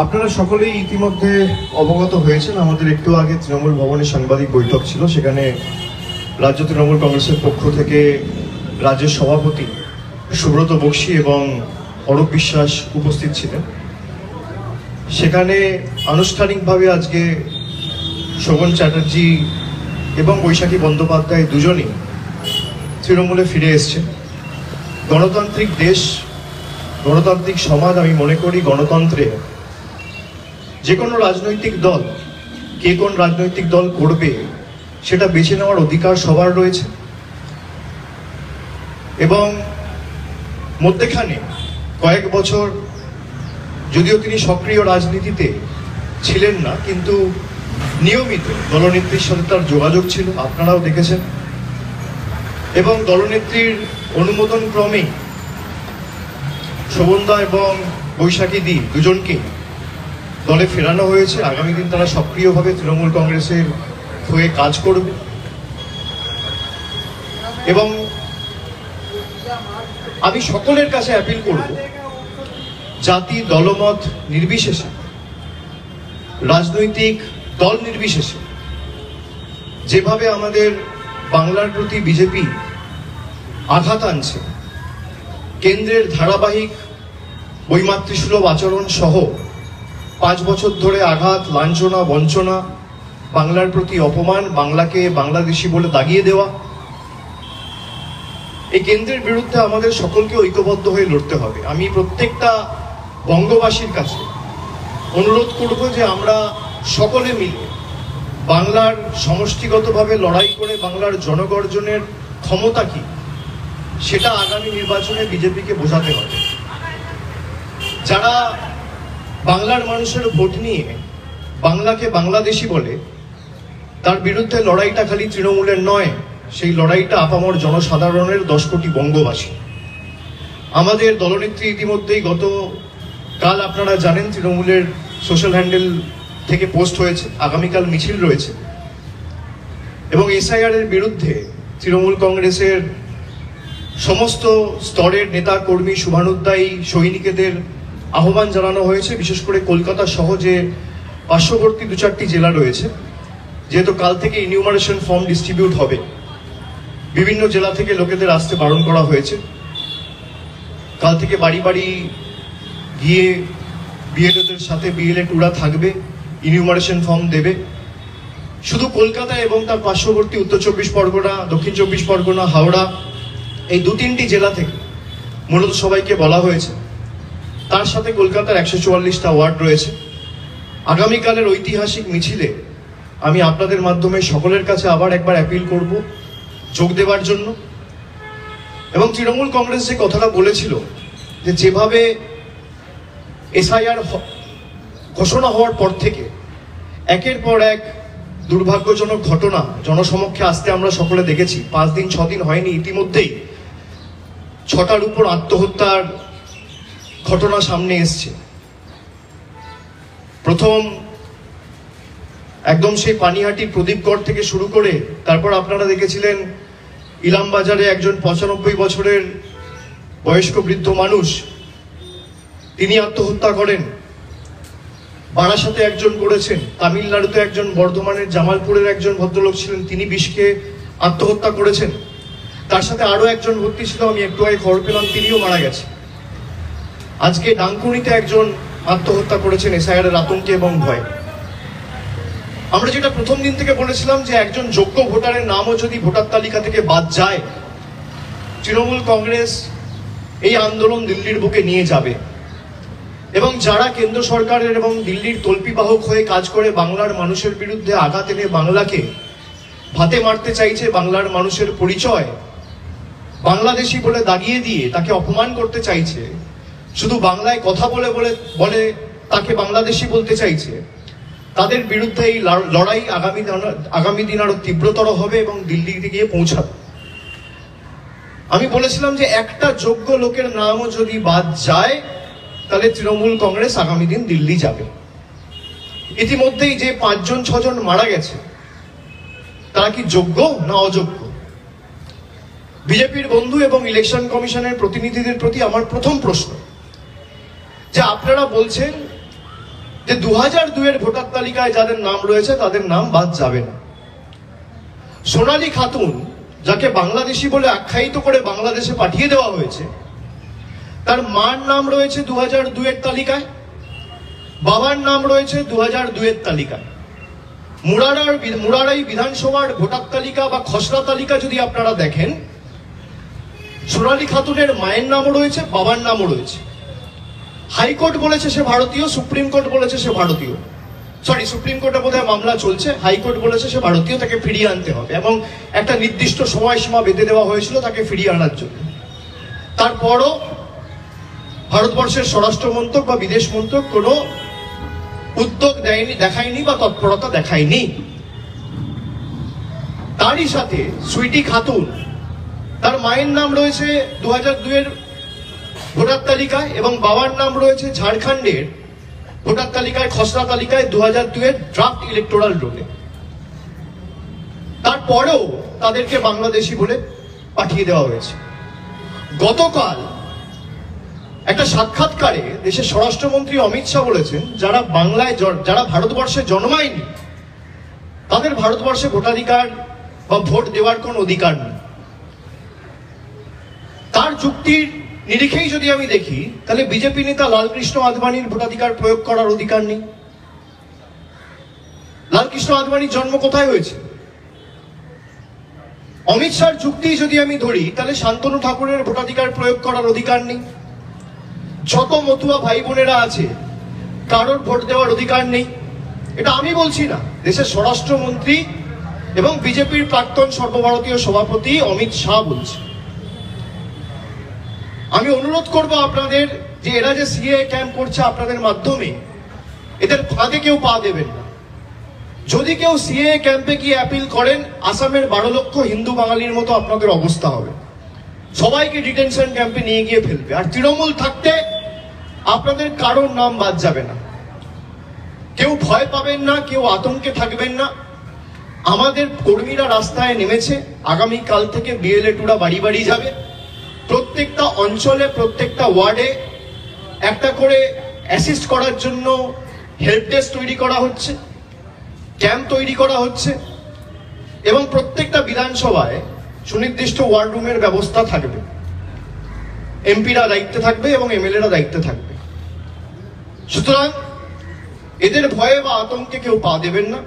আপনারা সকলেই ইতিমধ্যে অবগত হয়েছেন, আমাদের একটু আগে তৃণমূল ভবনে সাংবাদিক বৈঠক ছিল। সেখানে রাজ্য তৃণমূল কংগ্রেসের পক্ষ থেকে রাজ্যের সভাপতি সুব্রত বক্সী এবং অরূপ বিশ্বাস উপস্থিত ছিলেন। সেখানে আনুষ্ঠানিকভাবে আজকে শোভন চ্যাটার্জি এবং বৈশাখী বন্দ্যোপাধ্যায় দুজনই তৃণমূলে ফিরে এসছেন। গণতান্ত্রিক দেশ, গণতান্ত্রিক সমাজ, আমি মনে করি গণতন্ত্রে যে কোনো রাজনৈতিক দল কে কোন রাজনৈতিক দল করবে সেটা বেছে নেওয়ার অধিকার সবার রয়েছে। এবং মধ্যেখানে কয়েক বছর যদিও তিনি সক্রিয় রাজনীতিতে ছিলেন না, কিন্তু নিয়মিত দলনেত্রীর সাথে তার যোগাযোগ ছিল, আপনারাও দেখেছেন। এবং দলনেত্রীর অনুমোদন ক্রমেই শোভনদা এবং বৈশাখী দি দুজনকে দলে ফেরানো হয়েছে। আগামী দিন তারা সক্রিয়ভাবে তৃণমূল কংগ্রেসের হয়ে কাজ করবে এবং আমি সকলের কাছে অ্যাপিল করব, জাতি দলমত নির্বিশেষে, রাজনৈতিক দল নির্বিশেষে যেভাবে আমাদের বাংলার প্রতি বিজেপি আঘাত আনছে, কেন্দ্রের ধারাবাহিক বৈমাতৃসুলভ আচরণ সহ 5 বছর ধরে আঘাত, লাঞ্ছনা, বঞ্চনা, বাংলার প্রতি অপমান, বাংলাকে বাংলাদেশি বলে দাগিয়ে দেওয়া, এই কেন্দ্রের বিরুদ্ধে আমাদের সকলকে ঐক্যবদ্ধ হয়ে লড়তে হবে। আমি প্রত্যেকটা বঙ্গবাসীর কাছে অনুরোধ করব যে আমরা সকলে মিলে বাংলার সমষ্টিগতভাবে লড়াই করে বাংলার জনগর্জনের ক্ষমতা কি সেটা আগামী নির্বাচনে বিজেপিকে বোঝাতে হবে। যারা বাংলার মানুষের ভোট নিয়ে বাংলাকে বাংলাদেশি বলে, তার বিরুদ্ধে লড়াইটা খালি তৃণমূলের নয়, সেই লড়াইটা আপামর জনসাধারণের 10 কোটি বঙ্গবাসী। আমাদের দলনেত্রী ইতিমধ্যেই গতকাল আপনারা জানেন তৃণমূলের সোশ্যাল হ্যান্ডেল থেকে পোস্ট হয়েছে, আগামীকাল মিছিল রয়েছে এবং এসআইআর এর বিরুদ্ধে তৃণমূল কংগ্রেসের সমস্ত স্তরের নেতা কর্মী, শুভানুধ্যায়ী সৈনিকেদের আহ্বান জানানো হয়েছে। বিশেষ করে কলকাতা সহ যে পার্শ্ববর্তী 2-4টি জেলা রয়েছে, যেহেতু কাল থেকে ইনিউমারেশন ফর্ম ডিস্ট্রিবিউট হবে, বিভিন্ন জেলা থেকে লোকেদের আসতে বারণ করা হয়েছে। কাল থেকে বাড়ি বাড়ি গিয়ে বিএলওদের সাথে বিএলএ টুরা থাকবে, ইনিউমারেশন ফর্ম দেবে। শুধু কলকাতা এবং তার পার্শ্ববর্তী উত্তর 24 পরগনা, দক্ষিণ 24 পরগনা, হাওড়া, এই 2-3টি জেলা থেকে মূলত সবাইকে বলা হয়েছে। তার সাথে কলকাতার 144টা ওয়ার্ড রয়েছে। আগামীকালের ঐতিহাসিক মিছিলে আমি আপনাদের মাধ্যমে সকলের কাছে আবার একবার অ্যাপিল করব যোগ দেওয়ার জন্য। এবং তৃণমূল কংগ্রেস যে কথাটা বলেছিল যে যেভাবে এসআইআর ঘোষণা হওয়ার পর থেকে একের পর এক দুর্ভাগ্যজনক ঘটনা জনসমক্ষে আসতে আমরা সকলে দেখেছি। 5 দিন 6 দিন হয়নি, ইতিমধ্যেই 6টার উপর আত্মহত্যার ঘটনা সামনে এসছে। প্রথম একদম সেই পানিহাটির প্রদীপগড় থেকে শুরু করে তারপর আপনারা দেখেছিলেন ইলামবাজারে একজন 95 বছরের বয়স্ক বৃদ্ধ মানুষ, তিনি আত্মহত্যা করেন। বারাসাতে একজন করেছেন, তামিলনাড়ুতে একজন, বর্ধমানের জামালপুরের একজন ভদ্রলোক ছিলেন, তিনি বিষকে আত্মহত্যা করেছেন। তার সাথে আরো একজন ভর্তি ছিল, আমি একটু আগে খবর পেলাম তিনিও মারা গেছে। আজকে ডানকুনিতে একজন আত্মহত্যা করেছেন এসআইআর এর আতঙ্কে এবং ভয়ে। আমরা যেটা প্রথম দিন থেকে বলেছিলাম যে একজন যোগ্য ভোটারের নামও যদি ভোটার তালিকা থেকে বাদ যায়, তৃণমূল কংগ্রেস এই আন্দোলন দিল্লির বুকে নিয়ে যাবে এবং যারা কেন্দ্র সরকারের এবং দিল্লির তল্পিবাহক হয়ে কাজ করে বাংলার মানুষের বিরুদ্ধে আঘাত এনে বাংলাকে ভাতে মারতে চাইছে, বাংলার মানুষের পরিচয় বাংলাদেশি বলে দাগিয়ে দিয়ে তাকে অপমান করতে চাইছে, শুধু বাংলায় কথা বলে বলে তাকে বাংলাদেশি বলতে চাইছে, তাদের বিরুদ্ধে এই লড়াই আগামী দিন আরো তীব্রতর হবে এবং দিল্লিতে গিয়ে পৌঁছাবে। আমি বলেছিলাম যে একটা যোগ্য লোকের নামও যদি বাদ যায় তাহলে তৃণমূল কংগ্রেস আগামী দিন দিল্লি যাবে। ইতিমধ্যেই যে 5-6 জন মারা গেছে তারা কি যোগ্য না অযোগ্য? বিজেপির বন্ধু এবং ইলেকশন কমিশনের প্রতিনিধিদের প্রতি আমার প্রথম প্রশ্ন যে আপনারা বলছেন যে 2002-এর ভোটার তালিকায় যাদের নাম রয়েছে তাদের নাম বাদ যাবে না। সোনালী খাতুন, যাকে বাংলাদেশি বলে আখ্যায়িত করে বাংলাদেশে পাঠিয়ে দেওয়া হয়েছে, তার মার নাম রয়েছে 2002-এর তালিকায়, বাবার নাম রয়েছে 2002-এর তালিকায়। মুরারাই বিধানসভার ভোটার তালিকা বা খসড়া তালিকা যদি আপনারা দেখেন, সোনালী খাতুনের মায়ের নামও রয়েছে, বাবার নামও রয়েছে। হাইকোর্ট বলেছে সে ভারতীয়, সুপ্রিম কোর্ট বলেছে সে ভারতীয়, সুপ্রিম কোর্টে বোধহয় মামলা চলছে, হাইকোর্ট বলেছে সে ভারতীয়, তাকে ফিরিয়ে আনতে হবে এবং একটা নির্দিষ্ট সময়সীমা বেঁধে দেওয়া হয়েছিল তাকে ফিরিয়ে আনার জন্য। তারপরও ভারতবর্ষের স্বরাষ্ট্র মন্ত্রক বা বিদেশ মন্ত্রক কোনো উদ্যোগ দেখায়নি বা তৎপরতা দেখায়নি। তারই সাথে সুইটি খাতুন, তার মায়ের নাম রয়েছে 2002-এর ভোটার তালিকায় এবং বাবার নাম রয়েছে ঝাড়খণ্ডের ভোটার তালিকায়, খসড়া তালিকায় 2002-এর ড্রাফট ইলেকটোরাল রোলে। তারপরেও তাদেরকে বাংলাদেশি বলে পাঠিয়ে দেওয়া হয়েছে। গতকাল একটা সাক্ষাৎকারে দেশের স্বরাষ্ট্রমন্ত্রী অমিত শাহ বলেছেন, যারা ভারতবর্ষে জন্মায়নি তাদের ভারতবর্ষে ভোটাধিকার বা ভোট দেওয়ার কোন অধিকার নেই। তার যুক্তির নিরিখেই যদি আমি দেখি, তাহলে বিজেপি নেতা লালকৃষ্ণ আদবানির ভোটাধিকার প্রয়োগ করার অধিকার নেই। লালকৃষ্ণ আদবানির জন্ম কোথায় হয়েছে? অমিত শাহর যুক্তি যদি আমি ধরি, তাহলে শান্তনু ঠাকুরের ভোটাধিকার প্রয়োগ করার অধিকার নেই। যত মতুয়া ভাই বোনেরা আছে কারোর ভোট দেওয়ার অধিকার নেই। এটা আমি বলছি না, দেশের স্বরাষ্ট্রমন্ত্রী এবং বিজেপির প্রাক্তন সর্বভারতীয় সভাপতি অমিত শাহ বলছে। আমি অনুরোধ করব আপনাদের যে এরা যে সিএএ ক্যাম্প করছে আপনাদের মাধ্যমে, এদের ফাঁদে কেউ পা দেবেন না। যদি কেউ সিএএ ক্যাম্পে গিয়ে অ্যাপিল করেন, আসামের 12 লক্ষ হিন্দু বাঙালির মতো আপনাদের অবস্থা হবে। সবাইকে ডিটেনশন ক্যাম্পে নিয়ে গিয়ে ফেলবে। আর তৃণমূল থাকতে আপনাদের কারোর নাম বাদ যাবে না। কেউ ভয় পাবেন না, কেউ আতঙ্কে থাকবেন না। আমাদের কর্মীরা রাস্তায় নেমেছে, আগামীকাল থেকে বিএলএ-2রা বাড়ি বাড়ি যাবে। প্রত্যেকটা অঞ্চলে, প্রত্যেকটা ওয়ার্ডে একটা করে অ্যাসিস্ট করার জন্য হেল্প ডেস্ক তৈরি করা হচ্ছে, ক্যাম্প তৈরি করা হচ্ছে এবং প্রত্যেকটা বিধানসভায় সুনির্দিষ্ট ওয়ার্ড রুমের ব্যবস্থা থাকবে। এমপিরা দায়িত্বে থাকবে এবং এমএলএরা দায়িত্বে থাকবে। সুতরাং এদের ভয়ে বা আতঙ্কে কেউ পা দেবেন না।